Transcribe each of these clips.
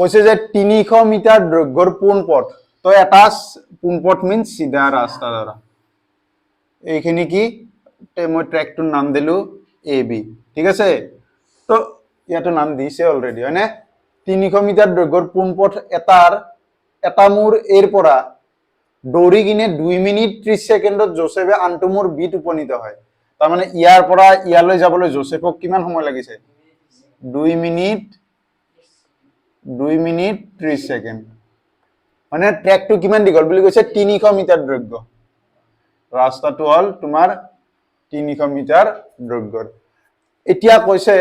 কৈছে যে 300 মিটাৰ দৈৰ্ঘ্যৰ পোনপথ তো এটা পোনপথ মিন্স সিধা ৰাস্তা দ্বাৰা এইখিনি কি মই ট্ৰেকটোৰ নাম দিলো এ বি ঠিক আছে তো ইয়াতো নাম দিছে অলৰেডি হয়নে 300 মিটাৰ দৈৰ্ঘ্যৰ পোনপথ এটা মূৰ এৰ পৰা দৌৰি কিনে 2 মিনিট 30 সেকেন্ডত জোসেফে আনটো মূৰ বিত উপনীত হয় তাৰ মানে ইয়াৰ পৰা ইয়ালৈ যাবলৈ জোসেফক কিমান সময় লাগিছে 2 মিনিট 30 সেকেন্ড মানে ট্ৰেকটো কিমান দীঘল বুলি কৈছে 300 মিটাৰ দৈৰ্ঘ্য ৰাস্তাটো হল তোমাৰ 300 মিটাৰ দৈৰ্ঘ্যৰ এতিয়া কৈছে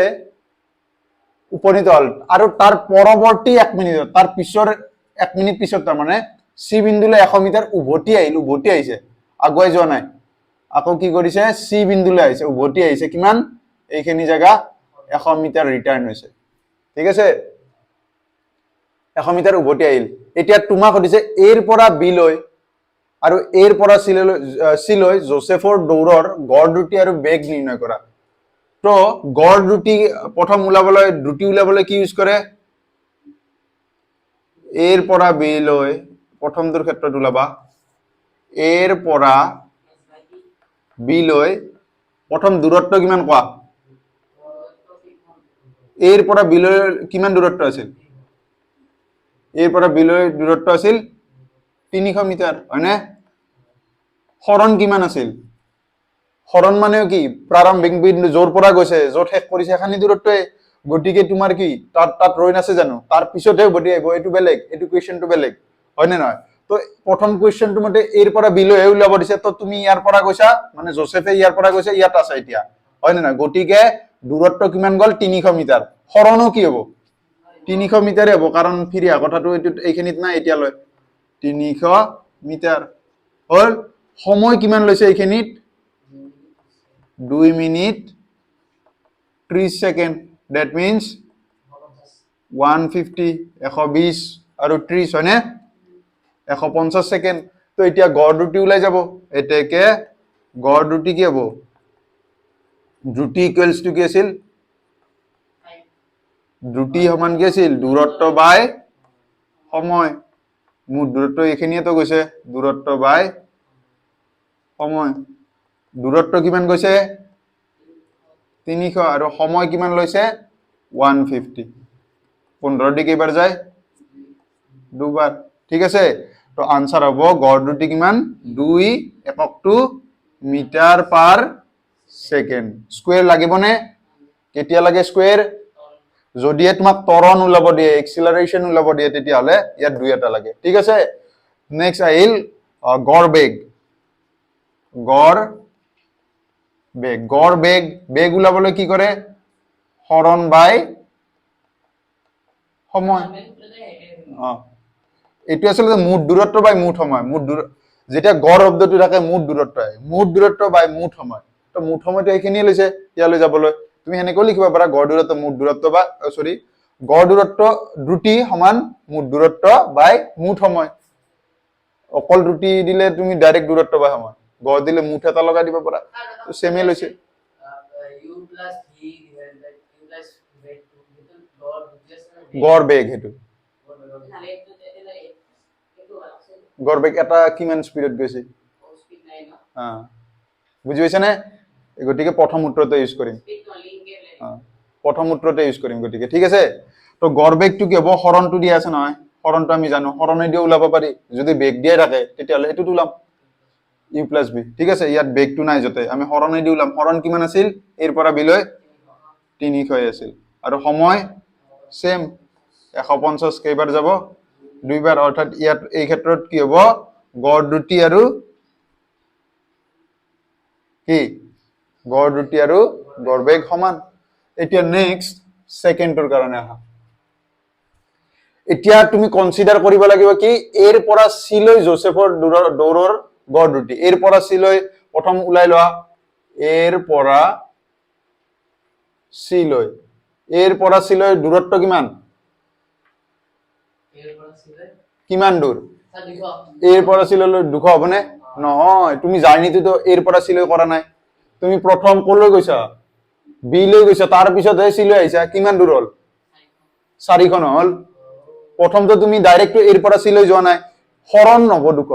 উপনীত হল আৰু তাৰ পৰৱৰ্তী 1 মিনিটত তাৰ পিছৰ 1 মিনিট পিছত তাৰ মানে সি বিন্দুলৈ 100 মিটাৰ উভতি আহিছে আগুৱাই যোৱা নাই আকৌ কি কৰিছে সি বিন্দুলৈ আহিছে উভতি আহিছে কিমান এইখিনি জায়গা 100 মিটাৰ ৰিটাৰ্ন হৈছে ঠিক আছে 100 মিটাৰ উভতি আহিল এতিয়া তোমাক সুধিছে এৰ পৰা বি লৈ আৰু এৰ পৰা সি লৈ জোসেফৰ দৌৰৰ গড় দ্ৰুতি আৰু বেগ নিৰ্ণয় কৰা তো গড় দ্ৰুতি প্ৰথম দ্ৰুতি ওলাবলৈ কি ইউজ কৰে এৰ পৰা বি লৈ প্ৰথমটোৰ ক্ষেত্ৰত ওলাবা এৰ পৰা বি লৈ প্ৰথম দূৰত্ব কিমান কোৱা এৰ পৰা বি লৈ কিমান দূৰত্ব আছিল এৰ পৰা বি লৈ দূৰত্ব আছিল 300 মিটাৰ হয়নে হৰণ কিমান আছিল হৰণ মানে কি প্ৰাৰম্ভিক বিন্দু জোৰ পৰা গৈছে জোৰ শেষ কৰিছে এখানি দূৰত্বই গতিকে তোমাৰ কি তাত ৰৈ আছে জানো তাৰ পিছতে উভতি আহিব এটো বেলেগ এটো কোৱেশ্চনটো বেলেগ হয় নে নহয় তো প্ৰথম কোৱেশ্চনটো মতে এৰ পৰা বি লৈ ওলাব দিছে তো তুমি ইয়াৰ পৰা গৈছা মানে জোসেফে ইয়াৰ পৰা গৈছে ইয়াত আছে এতিয়া হয় নে নহয় গতিকে দূৰত্ব কিমান গল 300 মিটাৰ হৰণো কি হ'ব 300 মিটাৰে হ'ব কাৰণ ফিৰিয়া কথাটো এইখিনিত নাই এতিয়ালৈ 300 মিটাৰ হল সময় কিমান লৈছে এইখিনিত 2 মিনিট 30 সেকেন্ড that means 150 120 আৰু 30 হয়নে 150 সেকেন্ড তো এতিয়া গড় দ্ৰুতি ওলাই যাব এতেকে গড় দ্ৰুতি কি হ'ব দ্ৰুতি ইকুৱেলস টু কি আছিল দ্ৰুতি সমান কি আছিল দূৰত্ব বাই সময় মোৰ দূৰত্ব এইখিনিয়ে তো গৈছে দূৰত্ব বাই সময় দূৰত্ব কিমান গৈছে 300 আৰু সময় কিমান লৈছে 150 15 দি কেইবাৰ যায় দুবাৰ ঠিক আছে তো আনসাৰ হ'ব গড় দ্ৰুতি কিমান 2 এককটো মিটাৰ পাৰ সেকেন্ড স্কয়াৰ লাগিবনে কেতিয়া লাগে স্কয়াৰ যদিয়ে তোমাক ত্বৰণ ওলাব দিয়ে এক্সিলাৰেশন ওলাব দিয়ে তেতিয়া হলে ইয়াত 2 এটা লাগে ঠিক আছে নেক্সট আহিল গড় বেগ বেগ ওলাবলৈ কি কৰে হৰণ বাই সময় এটো আসলে মুঠ দূৰত্ব বাই মুঠ সময় যেতিয়া গড় শব্দটো থাকে মুঠ দূৰত্ব বাই মুঠ সময় তো মুঠ সময়টো এইখিনিয়ে লৈছে ইয়ালৈ যাবলৈ তুমি হেনেকৈ লিখিব পাৰা গড় দূৰত্ব মুঠ দূৰত্ব বা গড় দূৰত্ব দ্ৰুতি সমান মুঠ দূৰত্ব বাই মুঠ সময় অকল দ্ৰুতি দিলে তুমি ডাইৰেক্ট দূৰত্ব বাই সময় গড় দিলে মুঠ এটা লগাই দিব পাৰা তো সেমে লৈছে u plus v u plus গড় বেগ হেতু গড় বেগ এটা কিমান স্পিডত গৈছে বুজি পাইছা নে গতিকে প্ৰথম উত্তৰতে ইউজ কৰিম প্ৰথম উত্তৰতে ইউজ কৰিম গতিকে ঠিক আছে তো গড় বেগটো কি হ'ব হৰণটো দিয়া আছে নহয় হৰণটো আমি জানো হৰণে দিয়ে ওলাব পাৰি যদি বেগ দিয়া থাকে তেতিয়ালে এটো ওলাম u plus b ঠিক আছে ইয়াত বেগটো নাই যতে আমি হৰণে দি ওলাম হৰণ কিমান আছিল এৰ পৰা বি লৈ 300 আছিল আৰু সময় সেম 150 কেইবাৰ যাব দুইবাৰ অৰ্থাৎ ইয়াত এই ক্ষেত্ৰত কি হ'ব গড় দ্ৰুতি আৰু গড় বেগ সমান এতিয়া নেক্সট সেকেন্ডৰ কাৰণে আহা এতিয়া তুমি কনসিডাৰ কৰিব লাগিব কি এৰ পৰা সি লৈ জোসেফৰ দৌৰৰ গড় দ্ৰুতি এৰ পৰা সি লৈ প্ৰথম ওলাই লোৱা এৰ পৰা সি লৈ দূৰত্ব কিমান দূৰ এৰ পৰা সি লৈ 200 হবনে নহয় তুমি জাৰ্নিটো তো এৰ পৰা সি লৈ কৰা নাই তুমি প্ৰথম কলৈ গৈছা বি লৈ গৈছা তাৰ পিছত হে সি লৈ আহিছা কিমান দূৰ হল 400 হল প্ৰথমটো তুমি ডাইৰেক্ট এৰ পৰা চি লৈ যোৱা নাই হৰণ হ'ব দুখ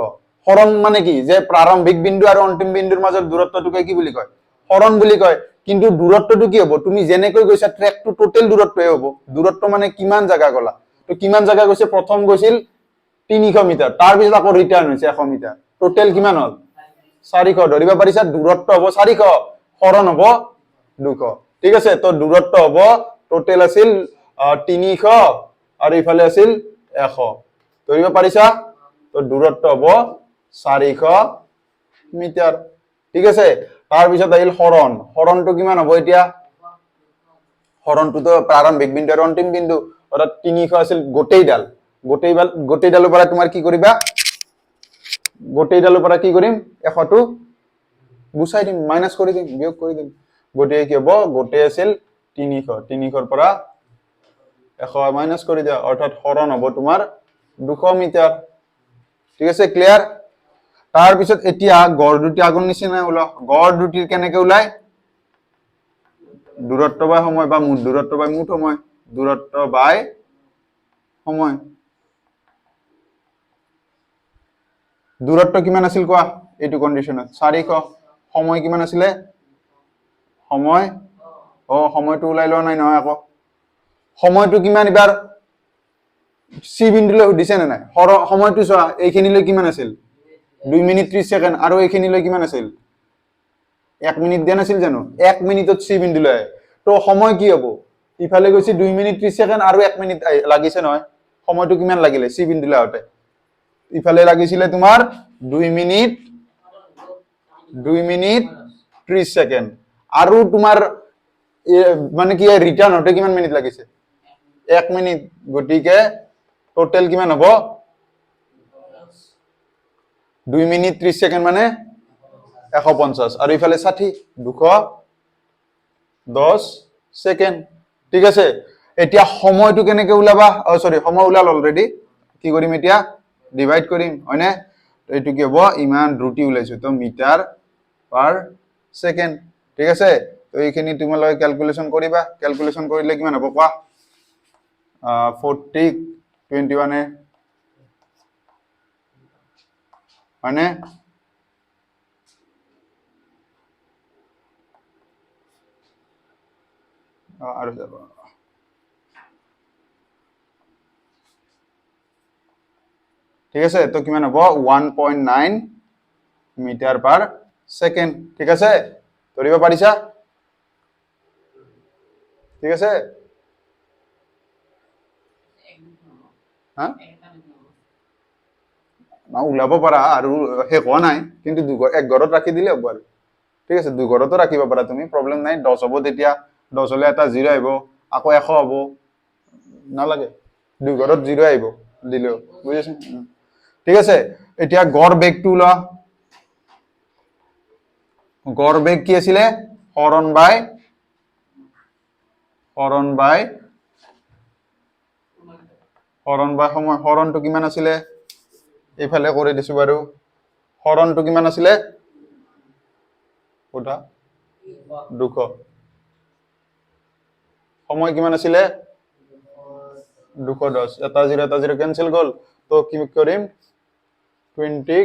হৰণ মানে কি যে প্ৰাৰম্ভিক বিন্দু আৰু অন্তিম বিন্দুৰ মাজৰ দূৰত্বটোকে কি বুলি কয় হৰণ বুলি কয় কিন্তু দূৰত্বটো কি হ'ব তুমি যেনেকৈ গৈছা ট্ৰেকটো টোটেল দূৰত্বই হ'ব দূৰত্ব মানে কিমান জাগা গলা তো কিমান জাগা গৈছে প্ৰথম গৈছিল 300 মিটাৰ তাৰ পিছত আকৌ ৰিটাৰ্ণ হৈছে 100 মিটাৰ টোটেল কিমান হ'ল 400 ধৰিব পাৰিছা দূৰত্ব হ'ব 400 হৰণ হ'ব 200 ঠিক আছে তো দূৰত্ব হ'ব টোটেল আছিল 300 আৰু ইফালে আছিল 100 ধৰিব পাৰিছা তো দূৰত্ব হ'ব 400 মিটাৰ ঠিক আছে তাৰ পিছত আহিল হৰণ হৰণটো কিমান হ'ব এতিয়া হৰণটো তো প্ৰাৰম্ভিক বিন্দু আৰু অন্তিম বিন্দু অৰ্থাৎ 300 আছিল গোটেইডালৰ পৰা তোমাৰ কি কৰিবা গোটেইডালৰ পৰা কি কৰিম 100 টো গুচাই দিম মাইনাস কৰি দিম বিয়োগ কৰি দিম গোটেই কি হ'ব গোটেই আছিল 300 ৰ পৰা 100 মাইনাস কৰি দিয়া অৰ্থাৎ হৰণ হ'ব তোমাৰ 200 মিটাৰ ঠিক আছে ক্লিয়াৰ তাৰ পিছত এতিয়া গড় দুটি আগৰ নিচিনা ওলা গড় দুটিৰ কেনেকৈ ওলাই দূৰত্ব বাই সময় বা মুঠ দূৰত্ব বাই মুঠ সময় দূৰত্ব বাই সময় দূৰত্ব কিমান আছিল কোৱা এইটো কন্ডিশনত 400 সময় কিমান আছিলে সময় সময়টো ওলাই লোৱা নাই নহয় আকৌ সময়টো কিমান এবাৰ সি বিন্দুলৈ দিছে না নাই সময়টো চোৱা এইখিনিলৈ কিমান আছিল 2 মিনিট 30 সেকেন্ড আৰু এইখিনিলৈ কিমান আছিল 1 মিনিট দিয়া নাছিল জানো 1 মিনিটত সি বিন্দুলৈ তো সময় কি হ'ব ইফালে গৈছে 2 মিনিট 30 সেকেন্ড আৰু 1 মিনিট লাগিছে নহয় সময়টো কিমান লাগিলে সি বিন্দুলৈ আউতে ইফালে লাগিছিলে তোমাৰ 2 মিনিট 30 সেকেন্ড আৰু তোমাৰ মানে কি ৰিটাৰ্ণ হতে কিমান মিনিট লাগিছে 1 মিনিট গটিকে টোটাল কিমান হ'ব 2 মিনিট 30 সেকেন্ড মানে 150 আৰু ইফালে 60 210 সেকেন্ড ঠিক আছে এতিয়া সময়টো কেনেকৈ ওলাবা সরি সময় ওলাল অলৰেডি কি কৰিম এতিয়া ডিভাইড কৰিম হয়নে এইটো কি হ'ব ইমান ৰুটি ওলাইছো তো মিটাৰ পাৰ সেকেন্ড ঠিক আছে তো এইখিনি তোমালোকে ক্যালকুলেশন কৰিবা ক্যালকুলেশন কৰিলে কিমান হ'ব কোৱা 40 21 হয়নে আৰু যাব ঠিক আছে তো কিমান হ'ব 1.9 মিটাৰ পাৰ সেকেন্ড ঠিক আছে ধৰিব পাৰিছা ঠিক আছে হা না ওলাব পাৰা আৰু হে কোৱা নাই কিন্তু এক ঘৰত ৰাখি দিলে হ'ব আৰু ঠিক আছে দুই ঘৰতো ৰাখিব পাৰা তুমি প্ৰবলেম নাই 10 হ'ব তেতিয়া 10 হলে এটা 0 আহিব আকৌ 100 হ'ব নালাগে দুই ঘৰত 0 আহিব দিলেও বুজিছা ঠিক আছে এতিয়া গড় বেগটো লা গড় বেগ কি আছিল হৰণ বাই সময় হৰণটো কিমান আছিল এইফালে কৰি দিছো বাৰু হৰণটো কিমান আছিল ওটা 200 সময় কিমান আছিল 210 এটা 0 ক্যান্সেল গল তো কি কৰিম 20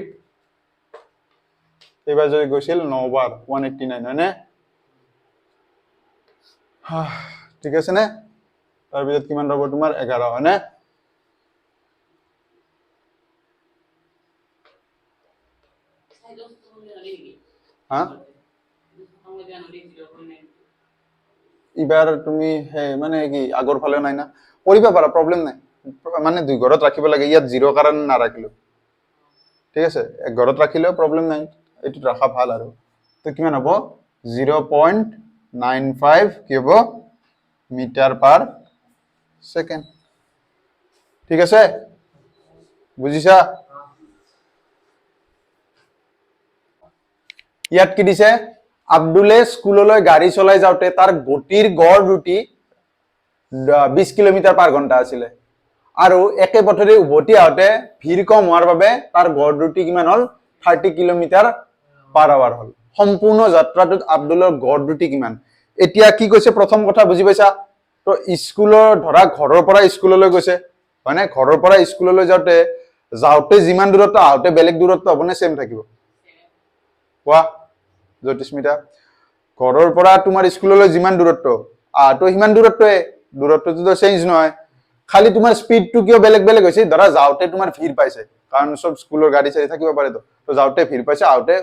এবাৰ যদি গৈছিল 9 বাৰ 189 হয়নে ঠিক আছে নে তাৰ পিছত কিমান ৰব তোমাৰ 11 হয়নে হা ইবাৰ তুমি মানে কি আগৰ ফালে নাই না কৰিবা পাৰা প্ৰবলেম নাই মানে দুই ঘৰত ৰাখিব লাগে ইয়াত 0 কাৰণ না ৰাখিলো ঠিক আছে এক ঘৰত ৰাখিলেও প্ৰবলেম নাই এটো ৰাখা ভাল আৰু তো কিমান হ'ব 0.95 কি হ'ব মিটাৰ পাৰ সেকেন্ড ঠিক আছে বুজিছা ইয়াত কি দিছে আব্দুলে স্কুললৈ গাড়ী চলাই যাওঁতে তাৰ গতিৰ গড় ৰুটি 20 কিলোমিটাৰ পাৰ ঘণ্টা আছিল আৰু একে পথৰে উভতি আহতে ভিৰ কম হোৱাৰ বাবে তাৰ গড় ৰুটি কিমান হল 30 কিলোমিটাৰ পাৰ আৱাৰ হল সম্পূৰ্ণ যাত্ৰাটোত আব্দুলৰ গড় ৰুটি কিমান এতিয়া কি কৈছে প্ৰথম কথা বুজি পাইছা তো স্কুলৰ ধৰা ঘৰৰ পৰা স্কুললৈ গৈছে মানে ঘৰৰ পৰা স্কুললৈ যাওঁতে যিমান দূৰত্ব আহোঁতে বেলেগ দূৰত্ব হ'ব নে সেম থাকিব কোৱা জ্যোতিস্মিতা ঘৰৰ পৰা তোমাৰ স্কুললৈ যিমান দূৰত্ব আহোঁতে সিমান দূৰত্বটো চেঞ্জ নহয় খালি তোমাৰ স্পীডটো কিয় বেলেগ বেলেগ হৈছে ধৰা যাওঁতে তোমাৰ ভিৰ পাইছে কাৰণ সব স্কুলৰ গাড়ী চাড়ী থাকিব পাৰে তো যাওঁতে ভিৰ পাইছে আহোঁতে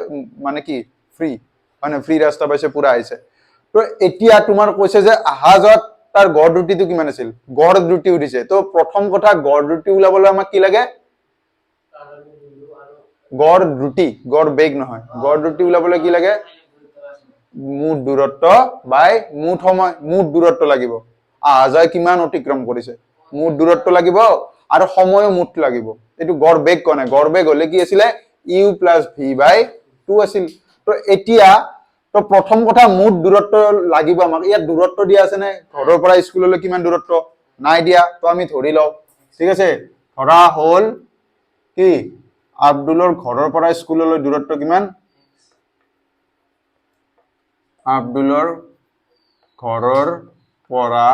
মানে কি ফ্ৰী মানে ফ্ৰী ৰাস্তা পাইছে পুৰা আহিছে তো এতিয়া তোমাৰ কৈছে যে আহা যোৱাত তাৰ গড় দ্ৰুতিটো কিমান আছিল গড় দ্ৰুতি উঠিছে তো প্ৰথম কথা গড় দ্ৰুতি ওলাবলৈ আমাক কি লাগে গড় দ্ৰুতি গড় বেগ নহয় গড় দ্ৰুতি ওলাবলৈ কি লাগে মুঠ দূৰত্ব বাই মুঠ সময় মুঠ দূৰত্ব লাগিব আহা যায় কিমান অতিক্ৰম কৰিছে মুঠ দূৰত্ব লাগিব আৰু সময়ও মুঠ লাগিব এইটো গড় বেগ কোৱা নাই গড় বেগ হলে কি আছিলে ইউ প্লাছ ভি বাই 2 আছিল তো এতিয়া তো প্ৰথম কথা মুঠ দূৰত্ব লাগিব আমাক ইয়াত দূৰত্ব দিয়া আছে নে ঘৰৰ পৰা স্কুললৈ কিমান দূৰত্ব নাই দিয়া তো আমি ধৰি লওঁ ঠিক আছে ধৰা হ'ল কি আব্দুলৰ ঘৰৰ পৰা স্কুললৈ দূৰত্ব কিমান আব্দুলৰ ঘৰৰ পৰা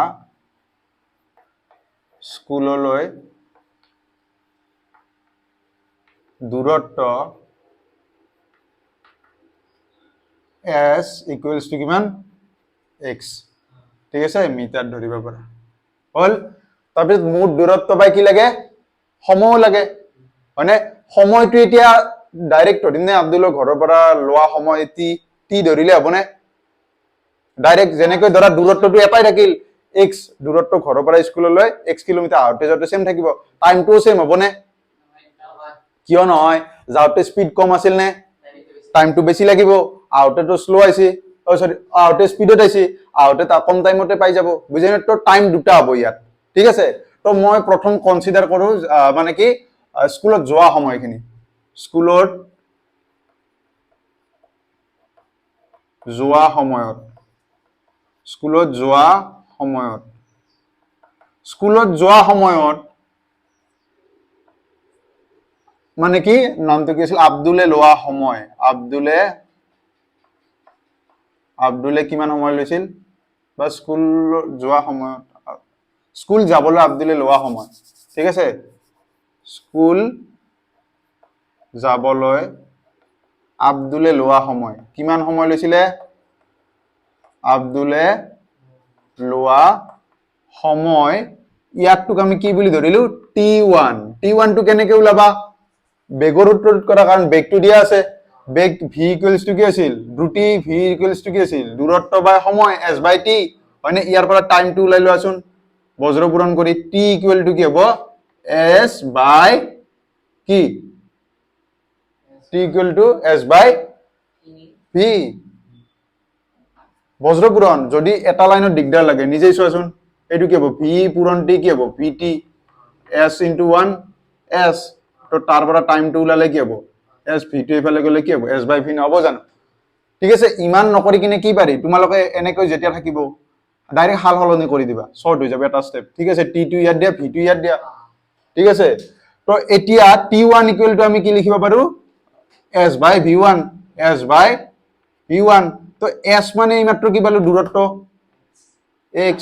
স্কুললৈ দূৰত্ব s equals to কিমান x ঠিক আছে মিটাৰ ধৰিব পাৰা হল তাৰপিছত মুঠ দূৰত্ব বাই কি লাগে সময় লাগে মানে সময়টো এতিয়া ডাইৰেক্ট ধৰিম নে আব্দুলৰ ঘৰৰ পৰা লোৱা সময় টি ধৰিলে হ'বনে ডাইৰেক্ট যেনেকৈ ধৰা দূৰত্বটো এটাই থাকিল x দূৰত্ব ঘৰৰ পৰা স্কুললৈ x কিলোমিটাৰ আহোঁতে যাওঁতে সেম থাকিব টাইমটোও সেম হ'বনে কিয় নহয় যাওঁতে স্পীড কম আছিল নে টাইমটো বেছি লাগিব আহোঁতেতো স্লো আইছে সরি আহোঁতে স্পীডত আইছে আহোঁতে তা কম টাইমতে পাই যাব বুঝিনে তো টাইম দুটা হ'ব ইয়াত ঠিক আছে তো মই প্ৰথম কনসিডাৰ কৰো মানে কি স্কুলত যোৱা সময়খিনি স্কুলত যোৱা সময়ত মানে কি নামটো কি আছিল আব্দুলে লোৱা সময় আব্দুলে কিমান সময় লৈছিল বা স্কুল যোৱা সময়ত স্কুল যাবলৈ আব্দুলে লোৱা সময় ঠিক আছে স্কুল যাবলৈ আব্দুলে লোৱা সময় কিমান সময় লৈছিলে আব্দুলে লোৱা সময় ইয়াকটোক আমি কি বুলি ধৰিলো t1 টো কেনেকৈ ওলাবা বেগৰ উত্তৰত কৰা কাৰণ বেগটো দিয়া আছে বেগ v ইকুৱেলছ টু কি আছিল দ্ৰুতি v ইকুৱেলছ টু কি আছিল দূৰত্ব বাই সময় s বাই t মানে ইয়াৰ পৰা টাইমটো ওলাই লোৱাচোন বজ্ৰ পূৰণ কৰি t ইকুৱেল টু কি হ'ব s বাই কি t equal to s by v বজ্ৰ পূৰণ যদি এটা লাইনত দিগদাৰ লাগে নিজেই চোৱাচোন এইটো কি হ'ব v পূৰণ t কি হ'ব vt s into 1 s তো তাৰ পৰা টাইমটো ওলালে কি হ'ব s v টো ইফালে গ'লে কি হ'ব s বাই v নহ'ব জানো ঠিক আছে ইমান নকৰি কিনে কি পাৰি তোমালোকে এনেকৈ যেতিয়া থাকিব ডাইৰেক্ট হাল হলনি কৰি দিবা শর্ট হৈ যাব এটা স্টেপ ঠিক আছে t টো ইয়াত দিয়া v টো ইয়াত দিয়া ঠিক আছে তো এতিয়া t1 ইকুৱেল টু আমি কি লিখিব পাৰো s বাই v1 তো s মানে এইমাত্ৰ কি পালো দূৰত্ব x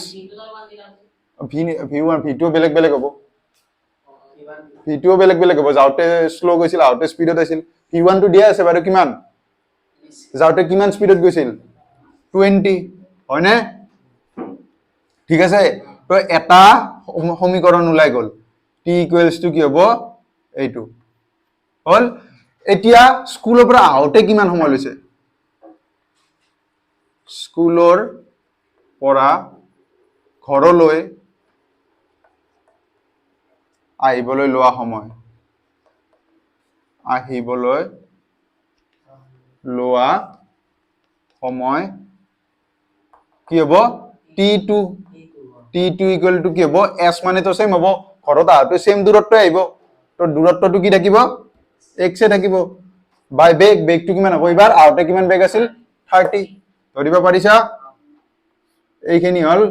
v1 v টো বেলেগ বেলেগ হ'ব ভিডিও বেলেগ বেলেগ হ'ব যাওঁতে স্লো গৈছিল আউটে স্পিডত আছিল v1 টো দিয়া আছে বাৰু কিমান যাওঁতে কিমান স্পিডত গৈছিল 20 হয়নে ঠিক আছে তো এটা সমীকৰণ ওলাই গ'ল t ইকুৱেলছ টু কি হ'ব এইটো হল এতিয়া স্কুলৰ পৰা আহোঁতে কিমান সময় লৈছে স্কুলৰ পৰা ঘৰলৈ আহিবলৈ লোৱা সময় কি হ'ব t2 ইকুৱেল টু কি হ'ব s মানে তো সেম হ'ব ঘৰত আহোঁতে সেম দূৰত্ব আহিব তো দূৰত্বটো কি থাকিব x এ থাকিব বাই বেগটো কিমান হ'ব এবাৰ আহোঁতে কিমান বেগ আছিল 30 ধৰিব পাৰিছা এইখিনি হল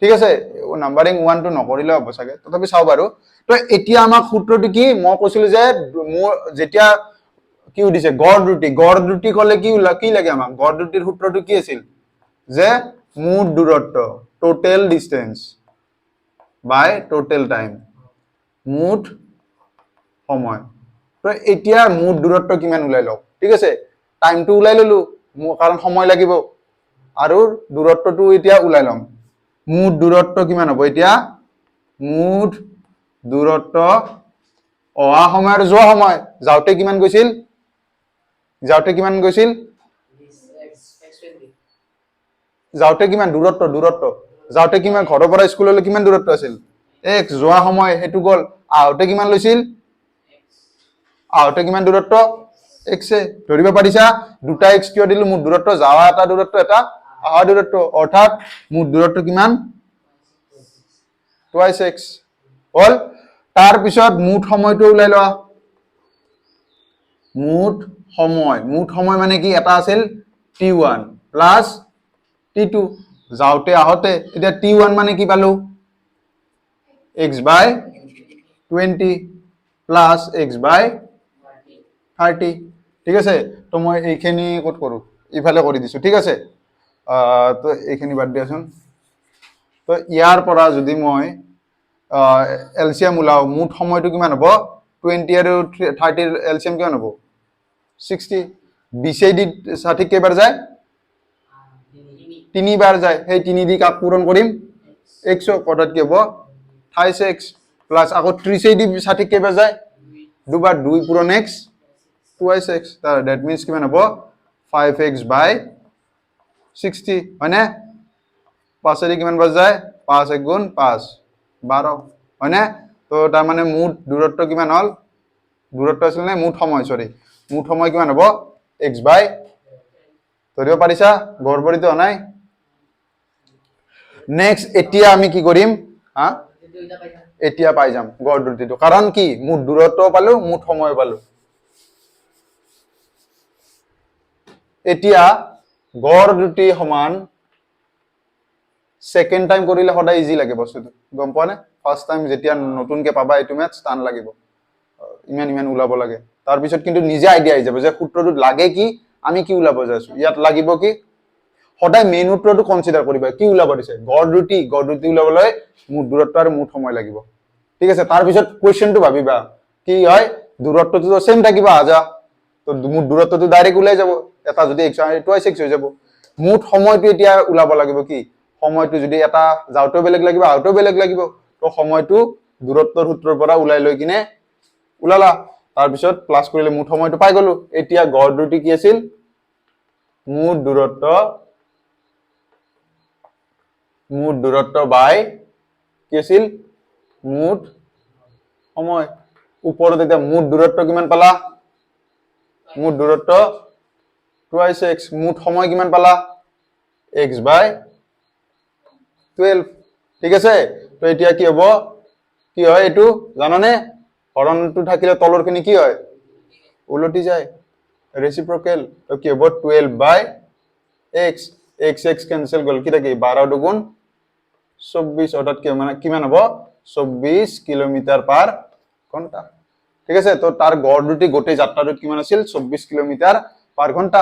ঠিক আছে নাম্বাৰিং 1 টো নকৰিলে হ'ব চাগে তথাপি চাও বাৰু তো এতিয়া আমাক সূত্ৰটো কি মই কৈছিলো যে যেতিয়া কি উঠিছে গড় দ্ৰুতি কলে কি লাগে আমাক গড় দ্ৰুতিৰ সূত্ৰটো কি আছিল যে মুঠ দূৰত্ব টোটেল ডিসটেন্স বাই টোটেল টাইম, মুঠ সময়। তো এতিয়া মুঠ দূৰত্ব কিমান ওলাই লওক, ঠিক আছে। টাইমটো ওলাই ললো কাৰণ সময় লাগিব, আৰু দূৰত্বটো এতিয়া ওলাই লম। মুঠ দূৰত্ব কিমান হ'ব এতিয়া? মুঠ দূৰত্ব অহা সময় আৰু যোৱা সময়, যাওঁতে কিমান গৈছিল? যাওঁতে কিমান গৈছিল? যাওঁতে কিমান দূৰত্ব? যাওঁতে কিমান ঘৰৰ পৰা স্কুললৈ কিমান দূৰত্ব আছিল? x। যোৱা সময় সেইটো গ'ল। আহোঁতে কিমান লৈছিল? আহোঁতে কিমান দূৰত্ব? x। ধৰিব পাৰিছা দুটা x কিয় দিলো? মুঠ দূৰত্ব যাৱা এটা দূৰত্ব, এটা অহা দূৰত্ব, অৰ্থাৎ মুঠ দূৰত্ব কিমান? টুৱাইচ x হ'ল। তাৰ পিছত মুঠ সময়টো ওলাই লোৱা। মুঠ সময় মানে কি? এটা আছিল t1 প্লাছ t2 যাওঁতে আহোঁতে। এতিয়া t1 মানে কি পালো? x বাই 20 প্লাছ x বাই 30, ঠিক আছে। তো মই এইখিনি ক'ত কৰোঁ? ইফালে কৰি দিছোঁ, ঠিক আছে। তো এইখিনি বাদ দিয়াচোন। তো ইয়াৰ পৰা যদি মই এলচিএম ওলাও, মুঠ সময়টো কিমান হ'ব? 20 আৰু 30ৰ এলচিএম কিমান হ'ব? 60। 20 দি 60 কেইবাৰ যায়? 3 বাৰ যায়। সেই 3 দি কাক পূৰণ কৰিম? x পদত কি হ'ব? 28x প্লাছ আকৌ 30 দি 60 কেইবাৰ যায়? দুবাৰ। 2 পূৰণ x, 2x। দ্যাট মিন্স কিমান হ'ব? 5x বাই 60, হয়নে? 5 দি কিমান বাৰ যায়? 5 1 গুণ 5, 12, হয়নে? তো তাৰমানে মুঠ দূৰত্ব কিমান হ'ল? দূৰত্ব আছিল নে মুঠ সময়? সৰি, মুঠ সময় কিমান হ'ব? x বাই, ধৰিব পাৰিছা? গড়বড়িতো হোৱা নাই? নেক্সট এতিয়া আমি কি কৰিম? হা, এতিয়া পাই যাম গড় দ্ৰুতিটো। কাৰণ কি? মুঠ দূৰত্ব পালো, মুঠ সময় পালো। এতিয়া গড় দ্ৰুতি সমান, সেকেন্ড টাইম কৰিলে সদায় ইজি লাগে বস্তুটো, গম পোৱা নে? ফাৰ্ষ্ট টাইম যেতিয়া নতুনকে পাবা এইটো মেথছ, টান লাগিব, ইমান ওলাব লাগে। তাৰপিছত কিন্তু নিজে আইডিয়া আহি যাব যে সূত্ৰটোত লাগে কি, আমি কি ওলাব যাইছো, ইয়াত লাগিব কি। সদায় মেইন সূত্ৰটো কনচিডাৰ কৰিবা। কি ওলাব দিছে? গড় দ্ৰুতি ওলাবলৈ মুঠ দূৰত্ব আৰু মুঠ সময় লাগিব, ঠিক আছে। তাৰপিছত কুৱেশ্যনটো ভাবিবা কি হয়, দূৰত্বটো সেম থাকিব আজা, তো মুঠ দূৰত্বটো ডাইৰেক্ট ওলাই যাব। এটা যদি x হয়, টুৱাইচ x হৈ যাব। মুঠ সময়টো এতিয়া ওলাব লাগিব কি? সময়টো যদি এটা যাওঁতেও বেলেগ লাগিব, আহোঁতেও বেলেগ লাগিব, তো সময়টো দূৰত্বৰ সূত্ৰৰ পৰা ওলাই লৈ কিনে ওলালা। তাৰপিছত প্লাছ কৰিলে মুঠ সময়টো পাই গলো। এতিয়া গড় দ্ৰুতি কি আছিল? মুঠ দূৰত্ব বাই কি আছিল? মুঠ সময়। ওপৰত এতিয়া মুঠ দূৰত্ব কিমান পালা? মুঠ দূৰত্ব টুৱাইচ x। মুঠ সময় কিমান পালা? x বাই 12, ঠিক আছে। তো এতিয়া কি হ'ব? কি হয় এইটো জানানে? হৰণটো থাকিলে তলৰ খিনি কি হয়? উলটি যায়, ৰেচিপ্ৰকেল। তো কি হ'ব? 12 বাই x, x কেনসেল গ'ল, কি থাকে? 12 দুগুণ 24, অৰ্থাৎ কিমান হ'ব? 24 কিলোমিটাৰ পাৰ ঘণ্টা, ঠিক আছে। তো তাৰ গড় দ্ৰুতি গোটেই যাত্ৰাটোত কিমান আছিল? 24 কিলোমিটাৰ পাৰ ঘণ্টা।